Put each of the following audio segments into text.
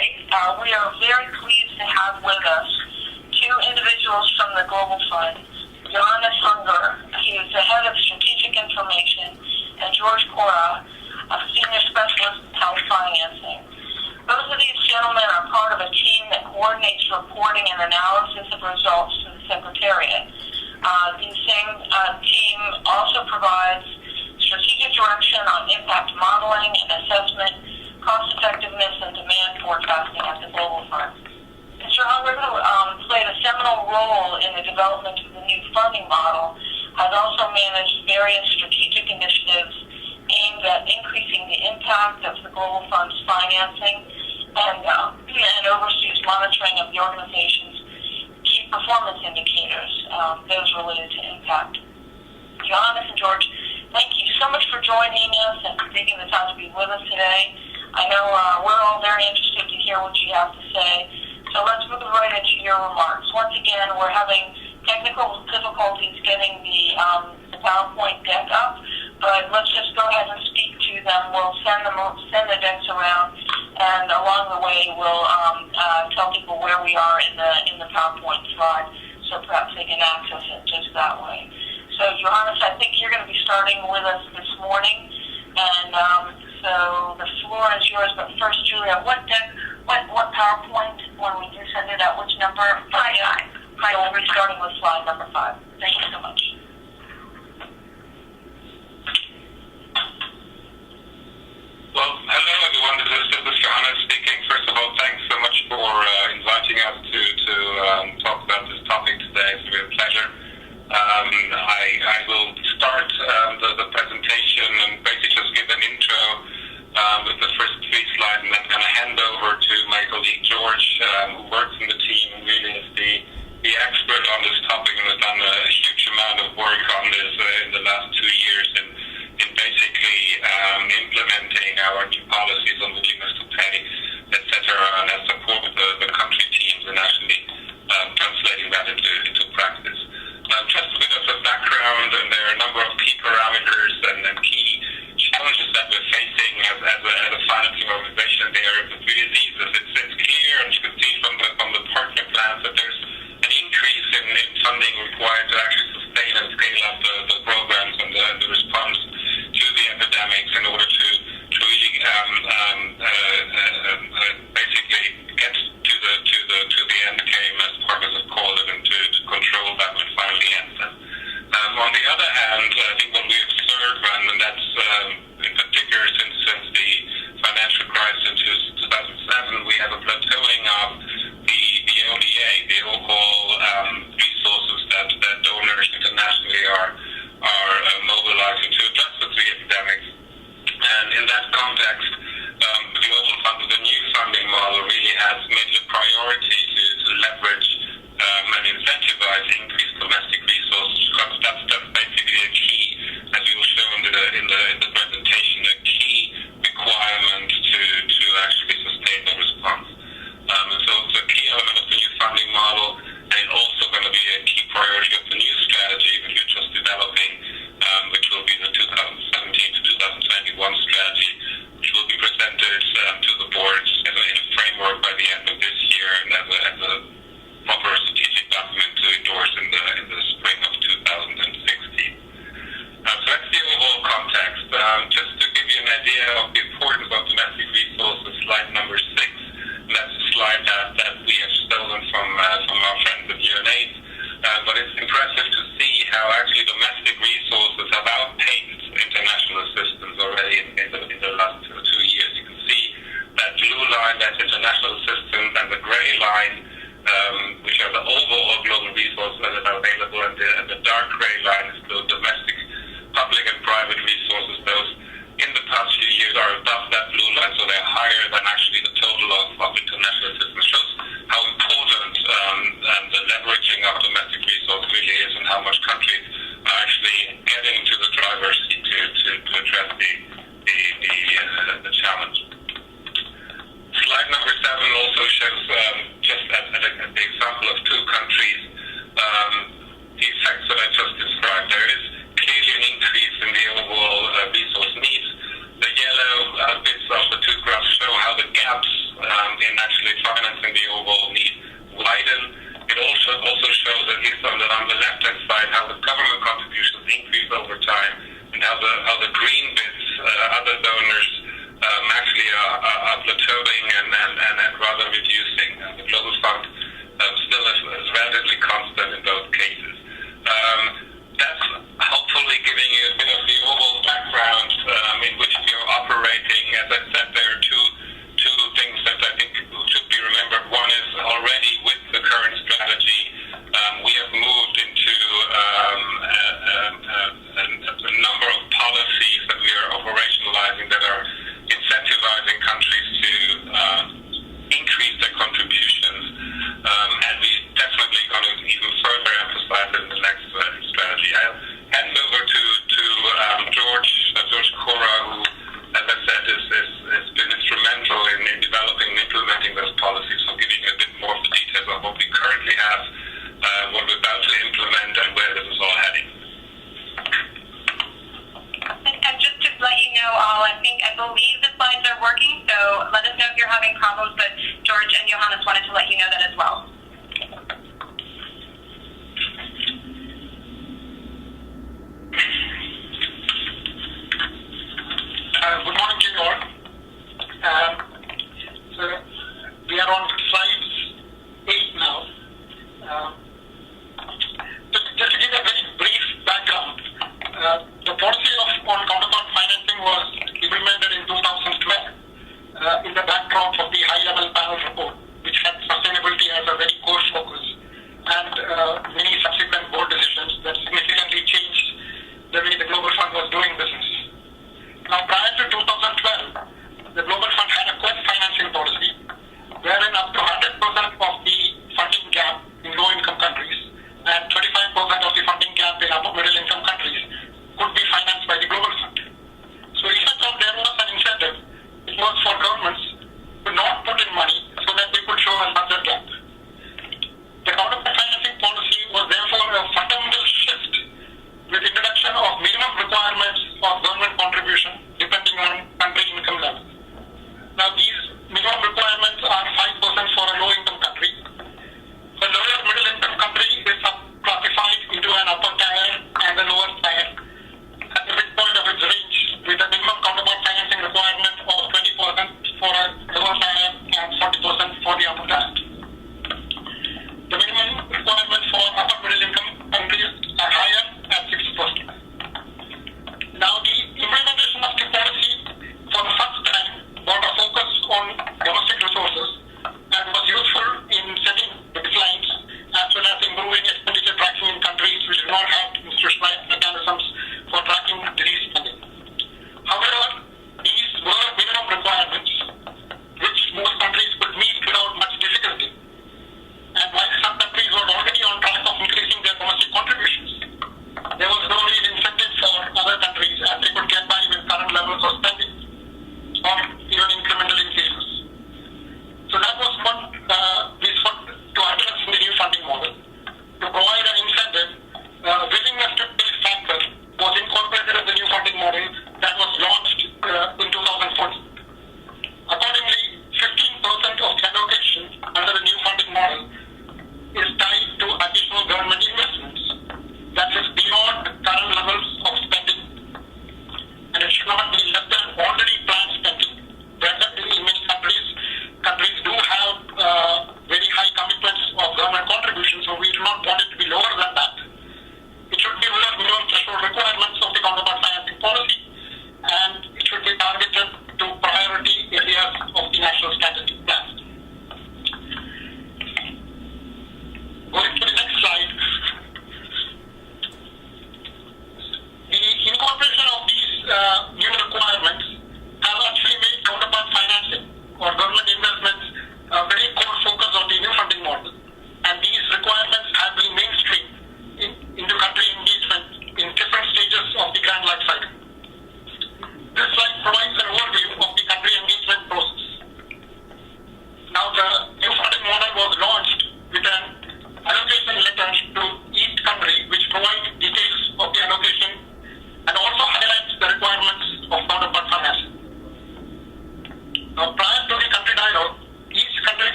today. We are very pleased to have with us two individuals from the Global Fund, Johannes, he is the head of strategic information, and Korah, a senior specialist in health financing. Both of these gentlemen are part of a team that coordinates reporting and analysis of results to the Secretariat. The same team also provides strategic direction on impact modeling and assessment, cost effectiveness, and demand forecasting at the Global Fund. Mr. Hunger, who played a seminal role in the development of the new funding model, has also managed various strategic initiatives aimed at increasing the impact of the Global Fund's financing and oversees monitoring of the organization's key performance indicators, those related to impact. Johannes and George, thank you so much for joining us and taking the time to be with us today. I know we're all very interested to hear what you have to say, so let's move right into your remarks. Once again, we're having technical difficulties getting the PowerPoint deck up, but let's just go ahead and speak to them. We'll send the decks around, and along the way, we'll tell people where we are in the PowerPoint slide, so perhaps they can access it just that way. So, Johannes, I think you're going to be starting with us this morning, and so the floor is yours. But first, Julia, what PowerPoint, when we do send it out, which number? 5. So we'll be starting with slide number 5. Thank you so much. Well, hello everyone. This is Johannes speaking. First of all, thanks so much for inviting us to talk about this topic today. It's a real pleasure. I will start the presentation and basically just give an intro with the first 3 slides, and then kind of hand over to my colleague George, who works in the team and really is the expert on this topic and has done a huge amount of work on this in the last 2 years in basically implementing our new policies on willingness to pay, etc., and has supported the country teams in actually translating that into practice. Just a bit of a background, and there are a number of key parameters and key challenges that we're facing as a financing organization in the area of infectious diseases. It's clear, and you can see from the partner plans, that there's an increase in funding required to actually sustain and scale up the programs and the response to the epidemics in order to really basically get to the end game, as partners have called it, and to control that and finally end them. On the other hand, I think what we observe, and that's in particular since the financial crisis in 2007, we have a plateauing of the ODA, the overall resources that donors internationally are mobilizing to address the 3 epidemics. And in that context, the Global Fund, with the new funding model, really has made it a priority to leverage and incentivize increased domestic resources, because that's basically a key, as we will show in the presentation, a key requirement to actually sustain the response. And so it's a key element of the new funding model, and it's also going to be a key priority of the new strategy which we're just developing, which will be the 2017 to 2021 strategy, which will be presented to the boards in a framework by the end of this year, and as a proper strategic document to endorse in the spring of 2016. So that's the overall context. Just to give you an idea of the importance of domestic resources, slide number 6. And that's a slide that we have stolen from our friends at UNAIDS. But it's impressive to see how actually domestic resources have outpaced international assistance already in the last 2 years. You can see that blue line, that's international assistance, and the gray line, which are the overall global resources that are available, and the dark gray line is the domestic public and private resources. Those in the past few years are above that blue line, so they're higher than actually the total of international assistance. Shows how important the leveraging of domestic resources really is, and how much countries are actually getting to the driver's seat to address the challenge. Slide number 7 also shows, just as the example of 2 countries, the effects that I just described. There is clearly an increase in the overall resource needs. The yellow bits of the 2 graphs show how the gaps in actually other green bits, other donors actually are plateauing and rather reducing. The Global Fund still is relatively constant in both cases. That's hopefully giving you a bit of the overall background in which we are operating. As I said, there are two things that I think should be remembered. One is already with the current strategy, we have moved into a number of policies that we are operationalizing that are incentivizing countries to increase their contributions, and we definitely going to even further emphasize it in the next strategy. I'll hand over to George Korah, who, as I said, has been instrumental in developing and implementing those policies, so giving you a bit more of the details of what we currently have, what we're about to implement, and where this is all heading. And just to let you know all, I believe the slides are working, so let us know if you're having problems, but George and Johannes wanted to let you know that as well. Good morning to you all. So we are on slide 8 now. Just to give a very brief background, the policy on counterpart financing was implemented in 2012 in the backdrop of the high-level panel report, which had sustainability as a very core focus, and many subsequent board decisions that significantly changed the way the Global Fund was doing business. Now, prior to 2012, the Global Fund had a quest financing policy, wherein up to 100% of the funding gap in low-income countries and 25% of the funding gap in upper middle-income countries could be financed by the Global Fund. So effectively, there was an incentive. It was for governments to not put in money so that they could show a larger gap. The counterpart financing policy was therefore a fundamental shift with introduction of minimum requirements of government contribution depending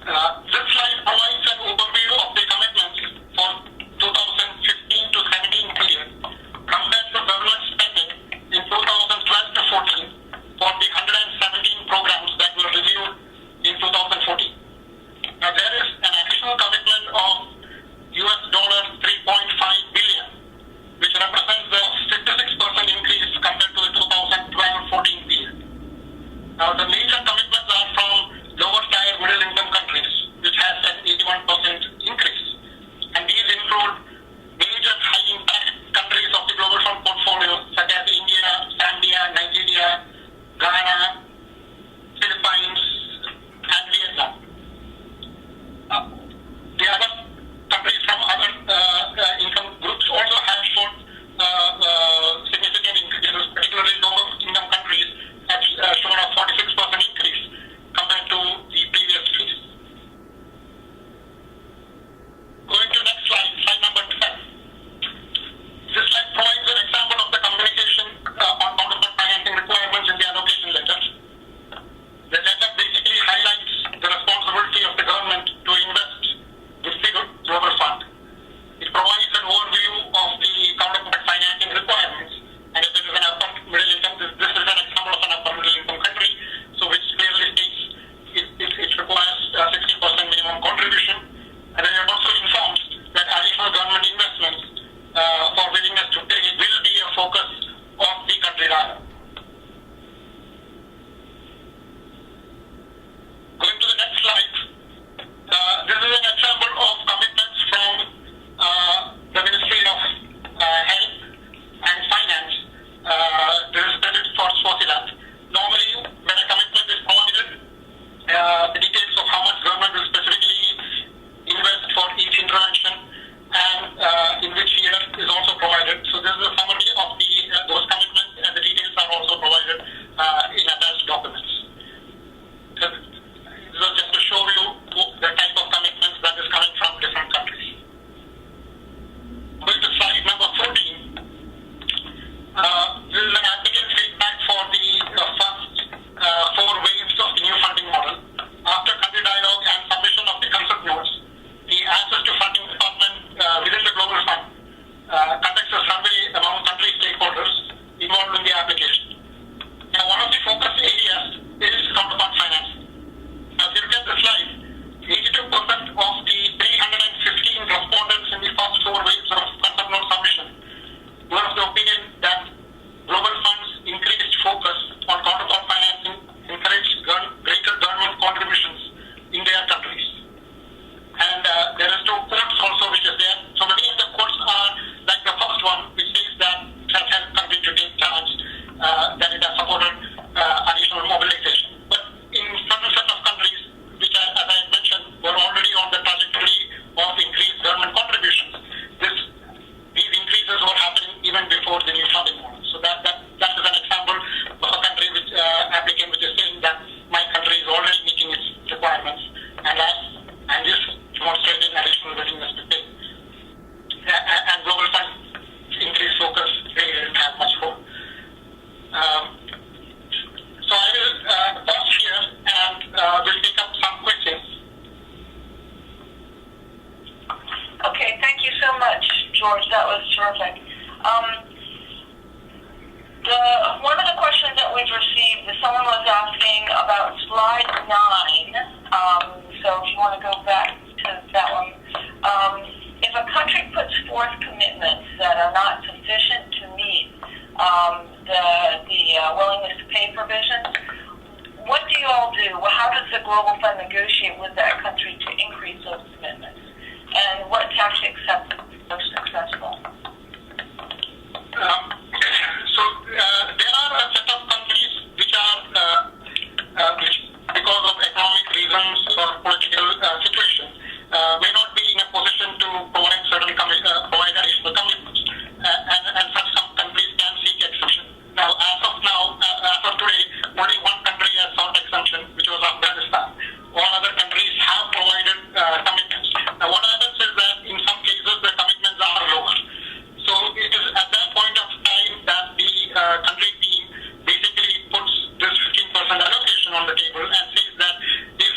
This slide provides an overview of the commitments for 2015 to 17 period compared to government spending in 2012 to 14 for the 117 programs that were reviewed in 2014. Now there is an additional commitment of $3.5 billion, which represents the 56% increase compared to the 2012-14 period. Now the major commitments are from lower tier middle income countries, which has an 81% increase. And these include major high impact countries of the Global Fund portfolio, such as India, Zambia, Nigeria, Ghana, Philippines, and Vietnam. The other countries from other income groups also have shown significant increases, particularly lower income countries have shown a 46% increase compared to the previous phase. Going to next slide, slide number 12. This slide provides an example of the communication on counterpart financing requirements in the allocation letter. The letter basically highlights the responsibility of the government to invest with the global fund. It provides an overview of the counterpart financing requirements, and if it is an upper middle income, this is an example of an upper middle income country, so which clearly states it requires 60% minimum contribution, and then it also informs that additional government investments for willingness to pay will be a focus of the country dialogue. Going to the next slide, this is an example of commitments from the Ministry of Health and Finance. This is credit for Swaziland. Normally, when a commitment is provided, the details of how much government will specifically invest for each intervention and in which year is also provided. So this is a summary of those commitments, and the details are also provided in attached documents. So this was just to show you the type of commitments that is coming from different countries. Going to slide number 14. This is an applicant feedback for the first 4 waves of the new funding model. After country dialogue and submission of the concept notes, the Access to Funding Department within the Global Fund conducts a survey among country stakeholders involved in the application. Now, one of the focus areas is counterpart financing. Now, if you look at the slide, 82% of the 315 respondents in the first 4 waves of concept note submission were of the opinion that global funds increased focus on counterpart financing encouraged greater government contributions in their countries. And there is 2 quotes also which is there. So many of the quotes are like the first one, which says that it has helped country to take charge, that it has supported additional mobilization. But in certain set of countries, which as I mentioned, were already on the trajectory of increased government contributions, these increases were happening even before the new funding model. So that is an example of a country which applicant which is saying that my country is already meeting its requirements, and this demonstrated additional willingness to pay. And global fund increased focus really didn't have much for. So I will pause here and we'll take up some questions. Okay, thank you so much, George. That was terrific. One of the questions that we've received is someone was asking about slide 9. So if you want to go back to that one. If a country puts forth commitments that are not sufficient to meet the willingness to pay provisions, what do you all do? Well, how does the Global Fund negotiate with that country to increase those commitments? And what tactics have been most successful? So there are a set of countries which because of economic reasons or political situations, may not be in a position to provide provide additional commitments, and such countries can seek exemption. Now, as of today, only one country has sought exemption, which was Afghanistan. All other countries have provided commitments. Now, what happens is that in some cases the commitments are lower. So it is at that point of time that the country team basically puts this 15% allocation on the table and says that if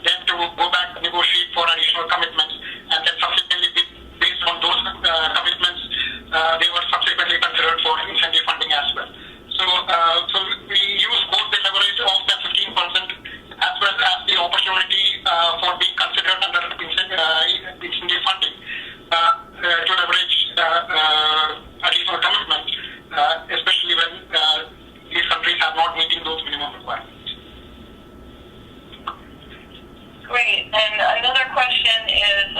them to go back, negotiate for additional commitments, and then subsequently, based on those commitments, they were subsequently considered for incentive funding as well. So we use both the leverage of the 15% as well as the opportunity for being considered under incentive funding to leverage additional commitments, especially when these countries are not meeting those minimum requirements. Great. And another question is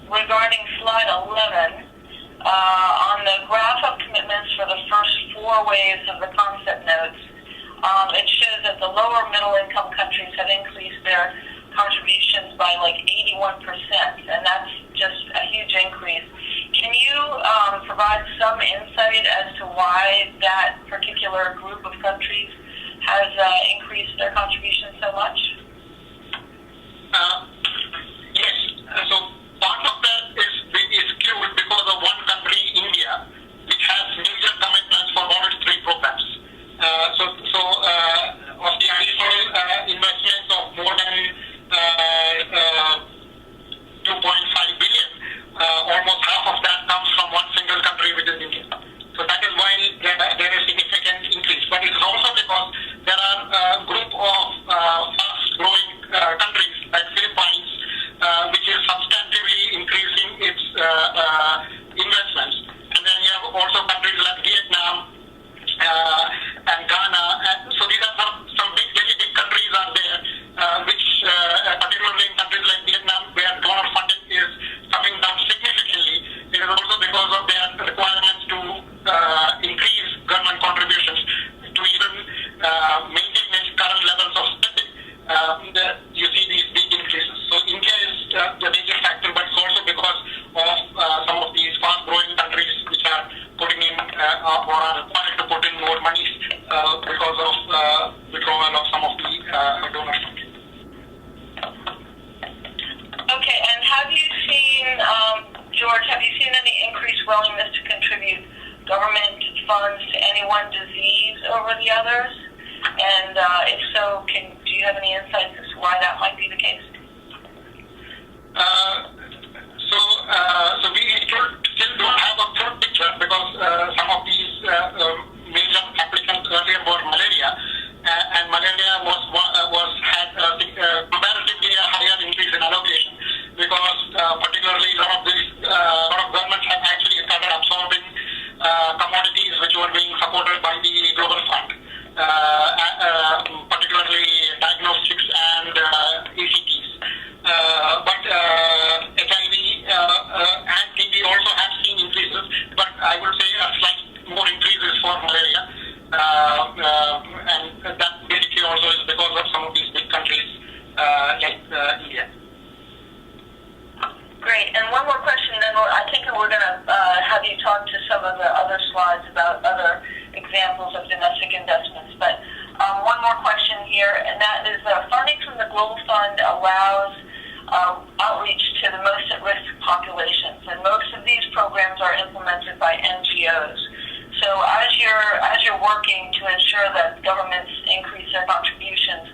regarding slide 11. On the graph of commitments for the first 4 waves of the concept notes, it shows that the lower middle income countries have increased their contributions by like 81%, and that's just a huge increase. Can you provide some insight as to why that particular group of countries has increased their contributions so much? Yes. So part of that is skewed because of one country, India, which has major commitments for all its 3 programs. So of the additional investments of more than 2.5 billion, almost half of that comes from one single country within India. So that is why there is significant increase. But it is also because there are a group of fast-growing countries like Philippines, which is substantively increasing its investments. And then you have also countries like Vietnam and Ghana. So these are some very big countries are there, which particularly in countries like Vietnam, where donor funding is coming down significantly. It is also because of their requirements to increase government contributions to even maintain its current levels of spending. You see these big increases. So India is the major factor, but it's also because of some of these fast-growing countries which are putting in or are required to put in more money because of withdrawal of some of the donor funding. Okay, and have you seen, George, have you seen any increased willingness to contribute government funds to any one disease over the others? And if so, do you have any insights as to why that might be the case? So we still don't have a full picture because some of these major applicants earlier were malaria, and malaria had comparatively a higher increase in allocation because particularly a lot of governments have actually started absorbing commodities which were being supported by the Global Fund, particularly diagnostics and ECTs. But HIV and TB also have seen increases, but I would say a slight more increases for malaria, and that basically also is because of some of these big countries like India. Great. And one more question, then I think we're going to have you talk to some of the other slides about other examples of domestic investments. But one more question here, and that is funding from the Global Fund allows outreach to the most at-risk populations, and most of these programs are implemented by NGOs. So as you're working to ensure that governments increase their contributions,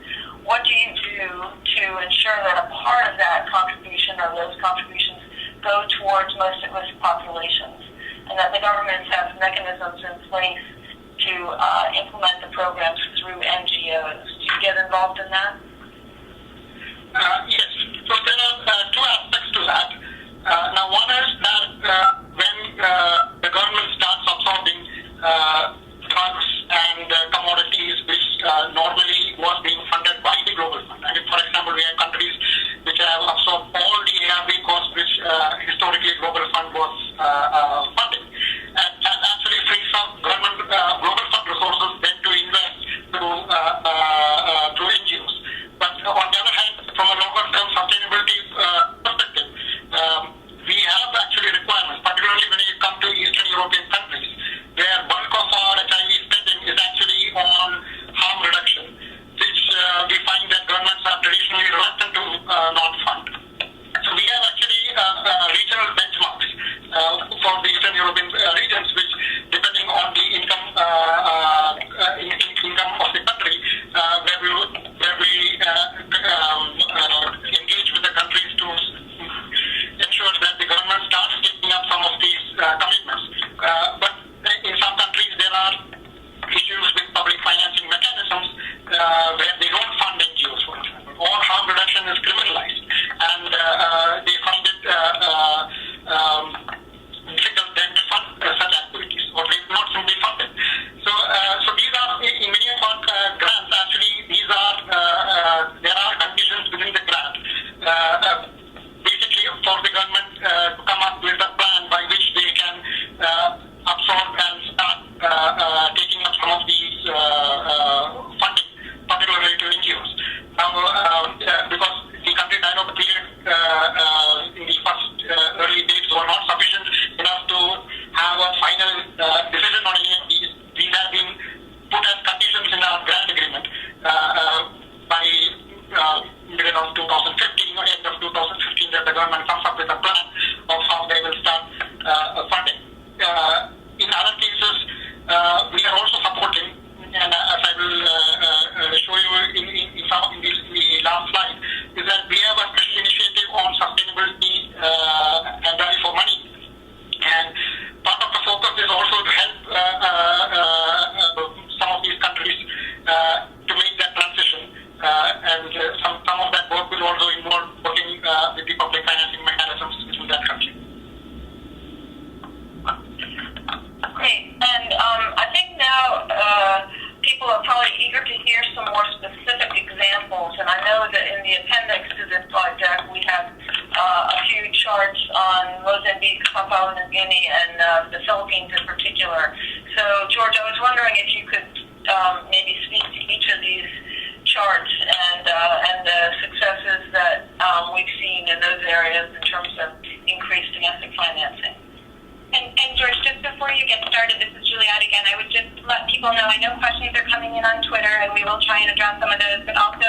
what do you do to ensure that a part of that contribution or those contributions go towards most at-risk populations, and that the governments have mechanisms in place to implement the programs through NGOs? Do you get involved in that? Yes. So there are 2 aspects to that. Now, one is that when the government starts absorbing drugs and commodities which normally was being funded by the Global Fund. I mean, for example, we have countries which have absorbed all the ARV costs which historically Global Fund was funding, and that actually frees up government Global Fund resources then to invest through NGOs. But on the other hand, from a longer-term sustainability perspective, we have actually requirements, particularly when you come to Eastern European countries, where bulk of our HIV spending is actually on harm reduction, which we find that governments are traditionally reluctant to not fund. So we have actually regional benchmarks for the in the first early days were not sufficient enough to have a final decision on any of these. These have been put as conditions in our grant agreement by middle of 2015 or end of 2015 that the government comes up with a plan of how they will start funding. In other cases, we are also supporting, and as I will show you in the last slide, is that we have a special initiative on sustainability and value for money. And part of the focus is also to help some of these countries to make that transition. And some of that work will also involve working with the public financing mechanisms within that country. Great. And I think now people are probably eager to hear some more specific examples. And I know that in the appendix to this slide deck, we have a few charts on Mozambique, Papua New Guinea, and the Philippines in particular. So, George, I was wondering if you could maybe speak to each of these charts and the successes that we've seen in those areas in terms of increased domestic financing. And George, just before you get started, this is Juliet again. I would just let people know, I know questions are coming in on Twitter, and we will try and address some of those, but also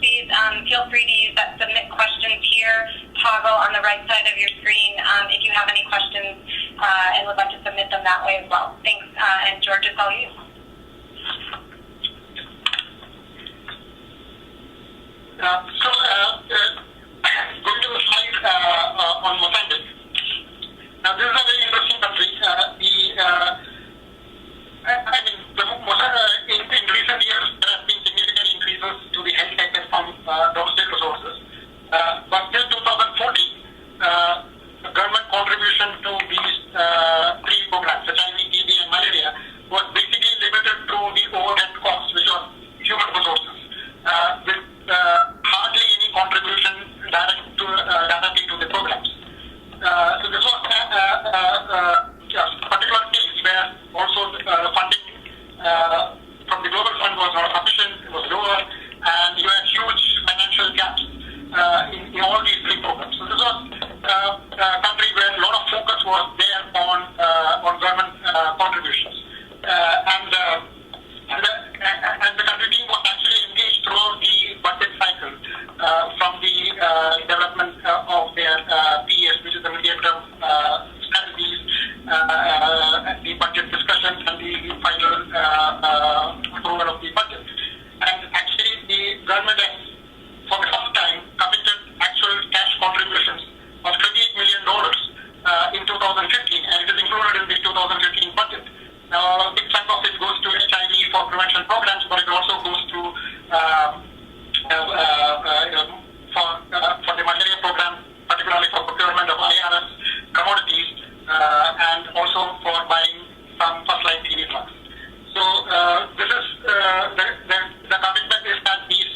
please feel free to use that submit questions here toggle on the right side of your screen if you have any questions and would like to submit them that way as well. Thanks, and George, it's all you. Going to the slide on Mozambique. Now, this is a very interesting country. In recent years, there have been significant increases to the health taken from domestic resources. But till 2014, the government contribution to these three programs, HIV, TB, and malaria, was basically limited to the overhead costs, which are human resources, with hardly any contribution directly to the programs. So this was a particular case where also funding from the global fund was not sufficient, it was lower, and you had huge financial gaps in all these three programs. So this was a country where a lot of focus was there on government contributions. And the country team was actually engaged throughout the budget cycle from the development of their PES, which is the medium-term strategies, the budget discussions, and the final approval of the budget. And actually, the government has, for the first time, committed actual cash contributions of $28 million in 2015, and it is included in the 2015 budget. Now, a big chunk of it goes to HIV for prevention programs, but it also goes to for the malaria program, particularly for procurement of IRS commodities, and also for buying some first-line TB drugs. So this is the commitment is that these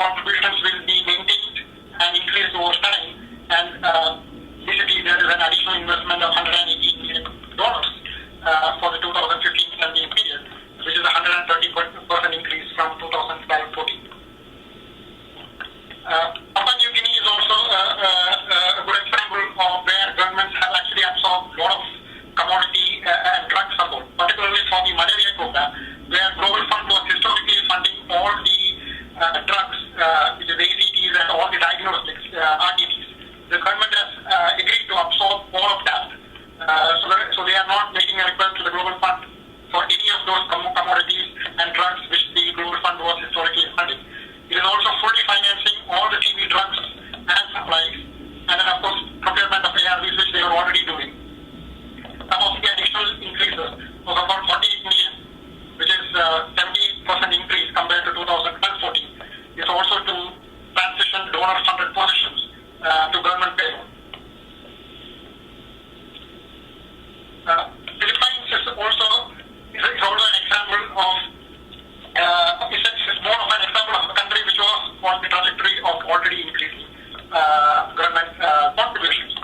contributions will be maintained and increased over time, and basically there is an additional investment of $118 million for the 2015-17 period, which is a 130% increase from 2012-14. Papua New Guinea is also a good example of where governments have actually absorbed a lot of commodity and drug support, particularly for the malaria program, where Global Fund was historically funding all the drugs, which is ACTs and all the diagnostics, RTTs. The government has agreed to absorb all of that. So they are not making a request to the Global Fund for any of those commodities and drugs which the Global Fund was historically funding. It is also fully financing all the TB drugs and supplies, and then of course procurement of ARVs, which they are already doing. Some of the additional increases was about 48 million, which is 78% increase compared to 2012-14. It's also to transition donor-funded positions to government payroll. Philippines is also an example of it's more of an example of a country which was on the trajectory of already increasing government contributions.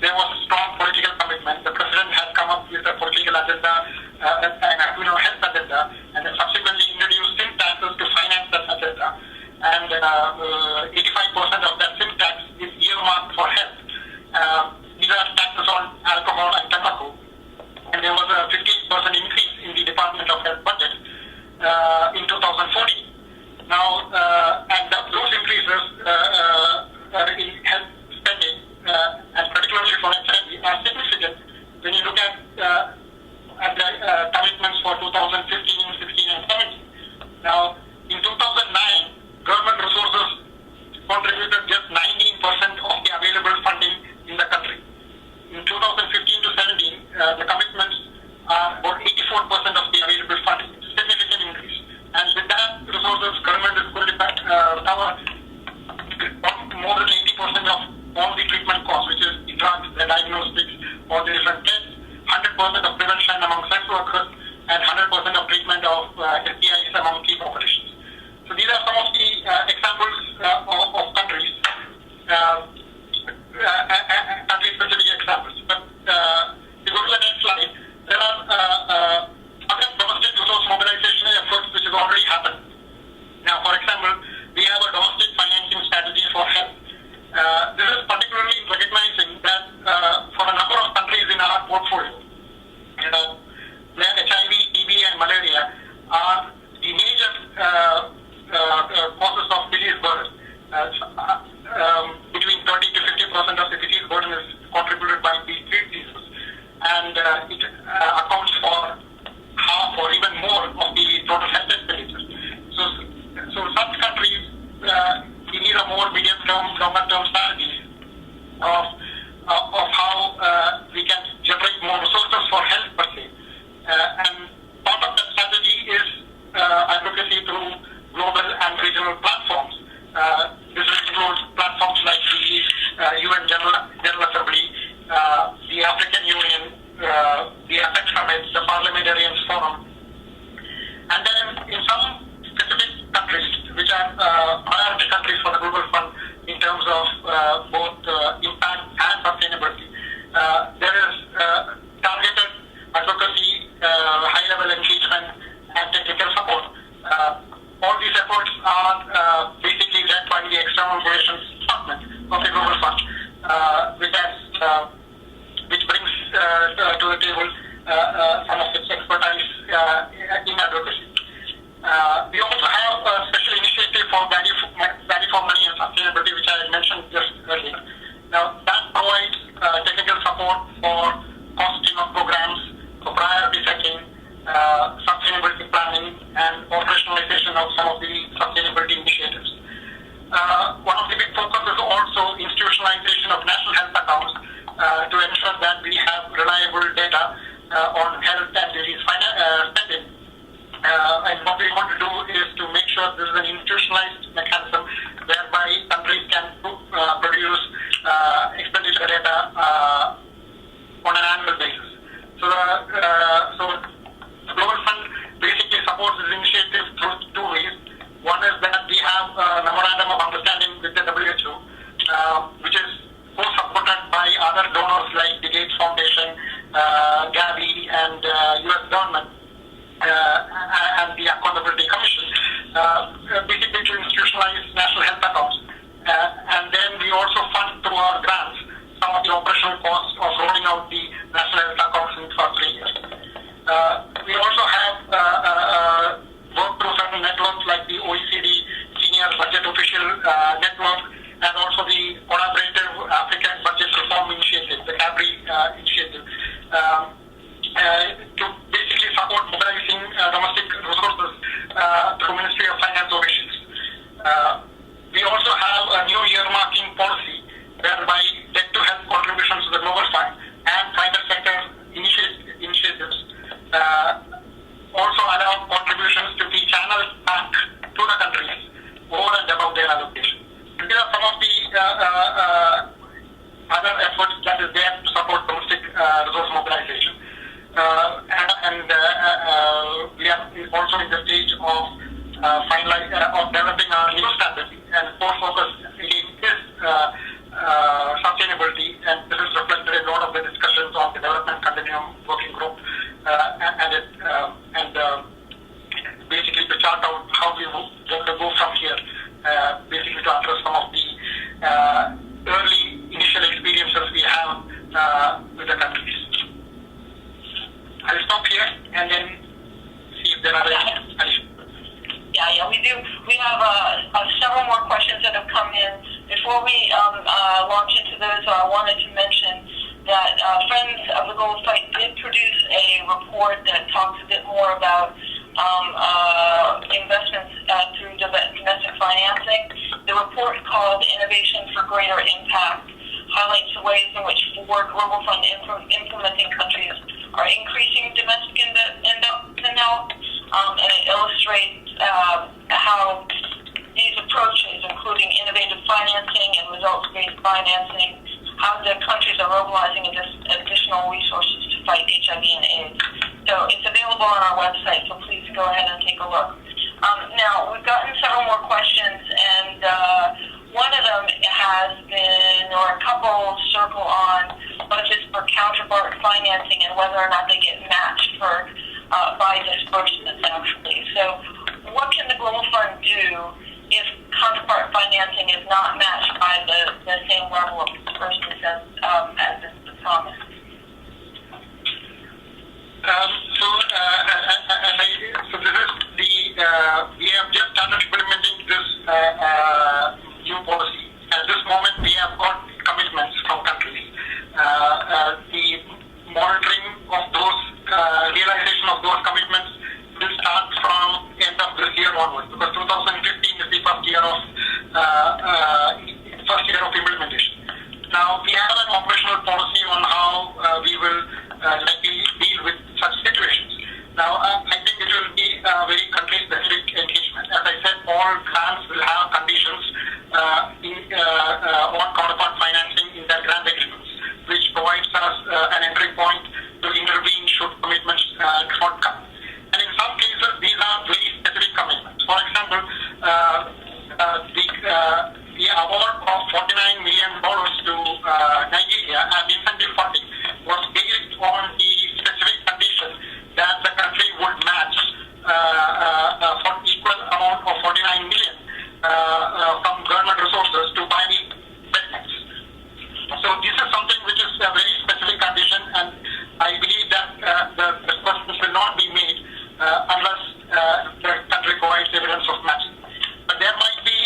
There was a strong political commitment. The president has come up with a political agenda, an health agenda, and then subsequently introduced SIM taxes to finance that agenda. And 85% of that SIM earmarked for health. These are taxes on alcohol and tobacco. And there was a 15% increase in the Department of Health budget in 2014. Now, and those increases in health spending, and particularly for HIV, are significant when you look at the commitments for 2015, 16, and 17. Now, in 2009, government resources contributed just 19% of the available funding in the country. In 2015 to 17, the commitments are about 84% of the available funding, significant increase. And with that resources, government is going to cover more than 80% of all the treatment costs, which is the drugs, the diagnostics, all the different tests, 100% of prevention among sex workers, and 100% of treatment of STIs among key populations. So these are some of the examples of countries, country-specific examples. But if you go to the next slide, there are other domestic resource mobilization efforts which have already happened. Now, for example, we have a domestic financing strategy for health. This is particularly recognizing that for a number of countries in our portfolio, where HIV, TB, and malaria are the major causes of disease burden. Between 30 to 50% of the disease burden is contributed by these three diseases, and it accounts for half or even more of the total health expenditure. So such countries, we need a more medium-term, longer-term strategy of how we can generate more resources for health per se. And part of that strategy is advocacy through global and regional platforms. This includes platforms like the UN General Assembly, the African Union, the APEC Summit, the Parliamentarians Forum. And then in some specific countries, which are priority countries for the Global Fund in terms of both impact and sustainability, there is targeted advocacy, high-level engagement, and technical support. All these efforts are basically led by the External Relations Department of the Global Fund, which brings to the table some of its expertise in advocacy. We also have a special initiative for value for money and sustainability, which I mentioned just earlier. Now, that provides technical support for costing of programs, for priority setting, sustainability planning, and operationalization of some of the sustainability initiatives. One of the big focuses is also institutionalization of national health accounts to ensure that we have reliable data on health and disease spending. And what we want to do is to make sure this is an institutionalized mechanism whereby countries can produce expenditure data on an annual basis. So the Global Fund basically supports this initiative through two ways. One is that we have a memorandum of understanding with the WHO, which is co-supported by other donors like the Gates Foundation, Gavi, and US government, and the Accountability Commission, basically to institutionalize national health accounts. And then we also fund through our grants some of the operational costs of rolling out the national health accounts in for 3 years. We also have worked through certain networks like the OECD Senior Budget Official Network, and also the Collaborative African Budget Reform Initiative, the CABRI initiative, to basically support mobilizing domestic resources through Ministry of Finance operations. We also have a new earmarking policy whereby debt-to-health contributions to the Global Fund and private sector initiatives also allow contributions to be channeled back to the countries over and above their allocation. These are some of the other efforts that is there to support domestic resource mobilization. And we are also in the stage of developing our new strategy, and core focus again is sustainability, and this is reflected in a lot of the discussions on the Development Continuum Working Group, and basically to chart out how we want to go from here, basically to address some of the early before we launch into those, I wanted to mention that Friends of the Global Fight did produce a report that talks a bit more about investments through domestic financing. The report, called Innovation for Greater Impact, highlights the ways in which 4 Global Fund implementing countries are increasing domestic investment in health, and it illustrates how these approaches, including innovative financing and results-based financing, how the countries are mobilizing additional resources to fight HIV and AIDS. So it's available on our website, so please go ahead and take a look. Now, we've gotten several more questions, and one of them has been, or a couple circle on budgets for counterpart financing and whether or not they get matched for by disbursements, actually. So what can the Global Fund do if counterpart financing is not matched by the same level of disbursements as is the promise? So this is we have just started implementing this new policy. At this moment, we have got commitments from countries. The monitoring of those, realization of those commitments will start from end of this year onwards, because 2015 is the first year of implementation. Now, we have an operational policy on how we will likely deal with such situations. Now, I think it will be a very country-specific engagement. As I said, all grants will have conditions on counterpart financing in their grant agreements, which provides us an entry point to intervene should commitments not come. And in some cases, these are very specific commitments. For example, the award of $49 million to Nigeria as incentive funding was based on the specific condition that the country would match for equal amount of $49 million from government resources to buy medicines. So this is something which is a very specific condition, and I believe that the disbursements will not be made unless the country provides evidence of matching. But there might be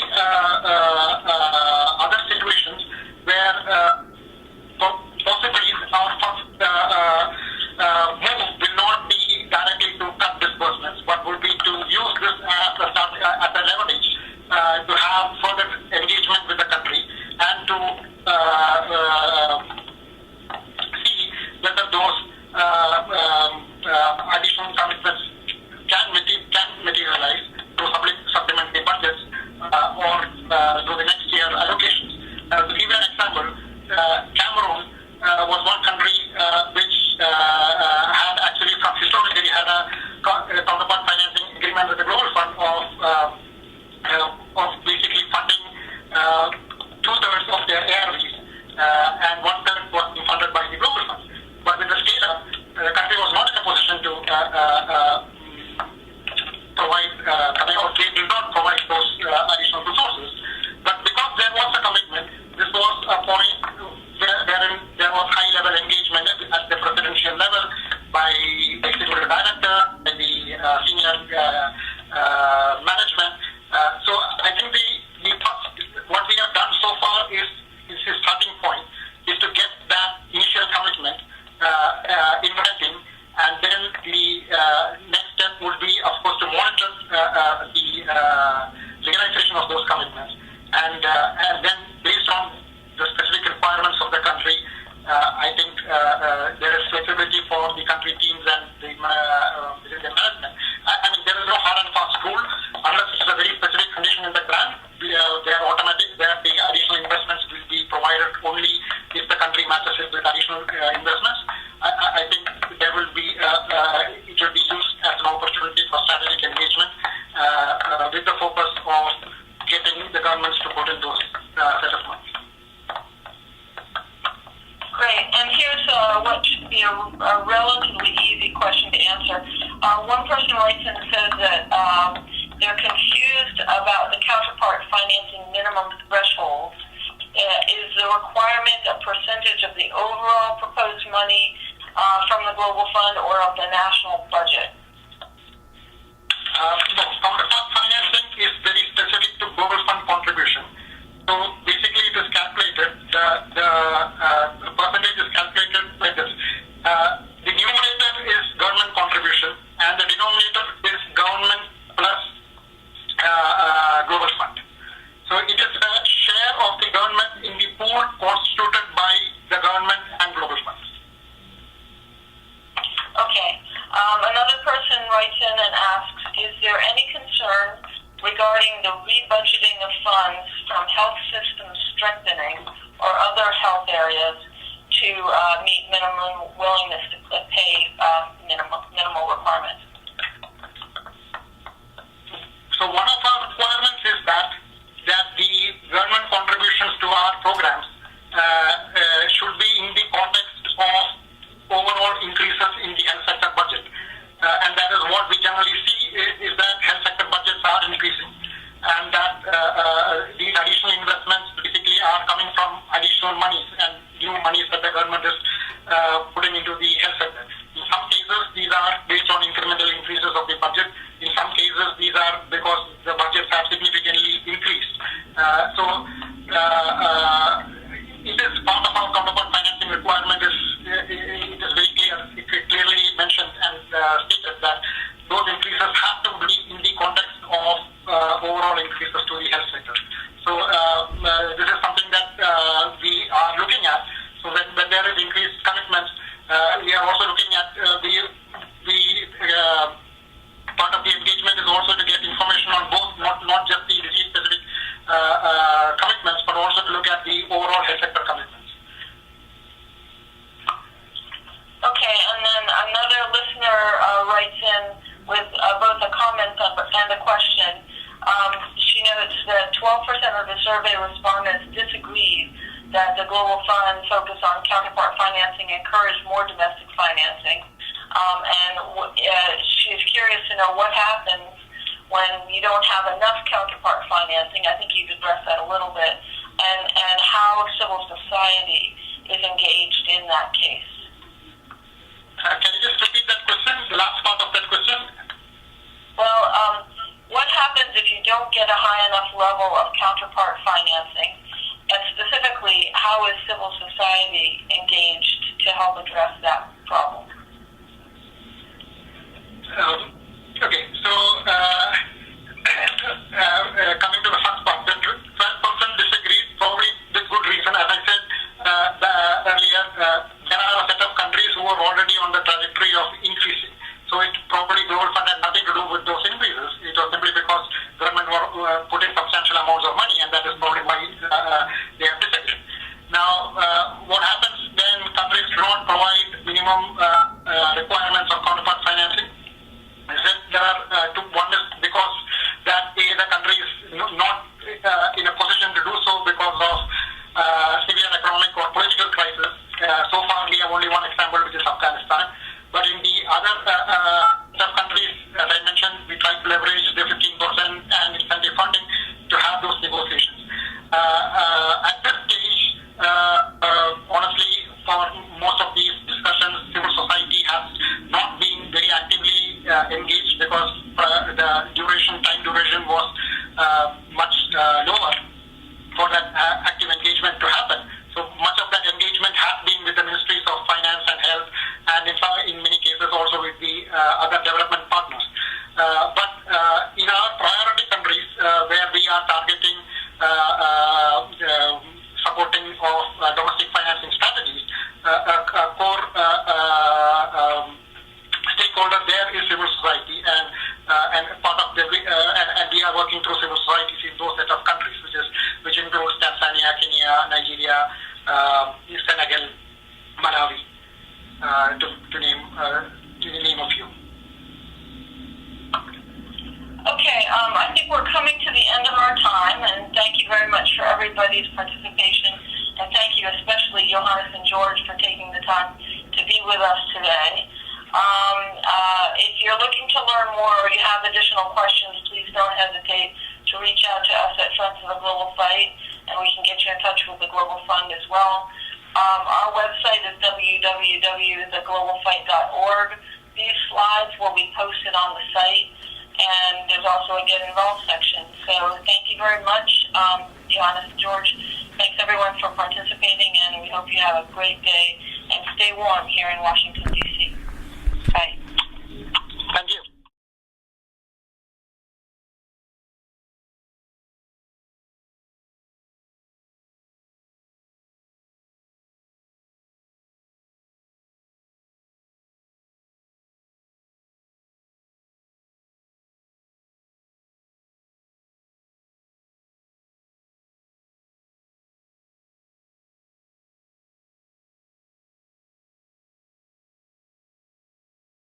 other situations where possibly our first move will not be directly to cut disbursements, but will be to use this as a leverage to have further engagement with the country and to see whether those additional commitments can materialize through supplementary budgets or through the next year allocations. To give you an example, Cameroon was one country which had actually historically had a counterpart financing agreement with the Global Fund of basically funding 2/3 of their ARVs and 1/3 was funded by the Global Fund. But with the scale-up, the country was not in a position to provide, or they did not provide those additional resources. But because there was a commitment, this was a point wherein there was high-level engagement at the presidential level by the executive director and the senior management. So I think what we have done so far is a starting point, is to get that initial commitment in writing, and then the next step would be, of course, to monitor the realization of those commitments, and then based on the specific requirements of the country, I think there is flexibility for the country teams and the management. I mean, there is no hard and fast rule unless it's a very specific condition in the grant. They are automatic. The additional investments will be provided only if the country matches it with additional investments. I think there will be it will be used as an opportunity for strategic engagement with the focus of getting the governments to put in those set of funds. Great, and here's what should be a relatively easy question to answer. One person writes in and says that they're confused about the counterpart financing minimum thresholds. Is the requirement a percentage of the overall proposed money from the Global Fund or of the national budget? No, counterpart financing is very specific to Global Fund contribution. So basically it funds from health system strengthening or other health areas to meet minimum willingness to pay minimal requirements. So one of our requirements is that the government contributions to our programs should be in the context of overall increases in the health sector budget. And that is what we generally see is that health sector budgets are increasing, and that these additional investments basically are coming from additional monies and new monies that the government is putting into the health sector. In some cases, these are based on incremental increases of the budget. In some cases, these are because the budgets have significantly increased. It is part of our counterpart financing requirement. It is very clear. It clearly mentioned and stated that those increases have to be in the context of overall increases to the health sector. So this is something that we are looking at. So when there is increased commitments, we are also looking at part of the engagement is also to get information on both, not just the disease-specific commitments, but also to look at the overall health sector commitments. Okay, and then another listener writes in with both a comment and a question. She notes that 12% of the survey respondents disagreed that the Global Fund focus on counterpart financing encouraged more domestic financing. She's curious to know what happens when you don't have enough counterpart financing. I think you've addressed that a little bit, and how civil society is engaged in that case. Can you just repeat that question, the last part of that question? Well, what happens if you don't get a high enough level of counterpart financing? And specifically, how is civil society engaged to help address that problem? Okay, so coming to the first part, the 12% disagreed, probably with good reason. As I said earlier, there are a set of countries who are already on the trajectory of increasing. So it probably Global Fund had nothing to do with those increases. It was simply because government were putting substantial amounts of money, and that is probably why they have disagreed. Now, what happens when countries do not provide minimum requirements of counterpart financing? Is that there are two. One is because that the country is not in a position to do so because of severe economic or political crisis. So far, we have only one example, which is Afghanistan. But in the other countries, as I mentioned, we try to leverage the 15% and incentive funding to have those negotiations. At this stage, honestly, for most of these discussions, civil society has not been very actively engaged because the time duration was much lower for that active engagement to happen. So much of that engagement has been with the ministries of finance and health, and in many cases also with the other development partners. But in our priority countries where we are targeting supporting of domestic financing strategies, a core stakeholder there is civil society, and part of and we are working through civil societies in those set of countries, which includes Tanzania, Kenya, Nigeria, Senegal, Malawi, to name a few. Okay, I think we're coming to the end of our time, and thank you very much for everybody's participation, and thank you especially Johannes and George for taking the time to be with us today. If you're looking to learn more or you have additional questions, please don't hesitate to reach out to us at Friends of the Global Fight, and we can get you in touch with the Global Fund as well. Our website is www.theglobalfight.org. These slides will be posted on the site, and there's also a Get Involved section. So thank you very much, Johannes and George. Thanks everyone for participating, and we hope you have a great day, and stay warm here in Washington.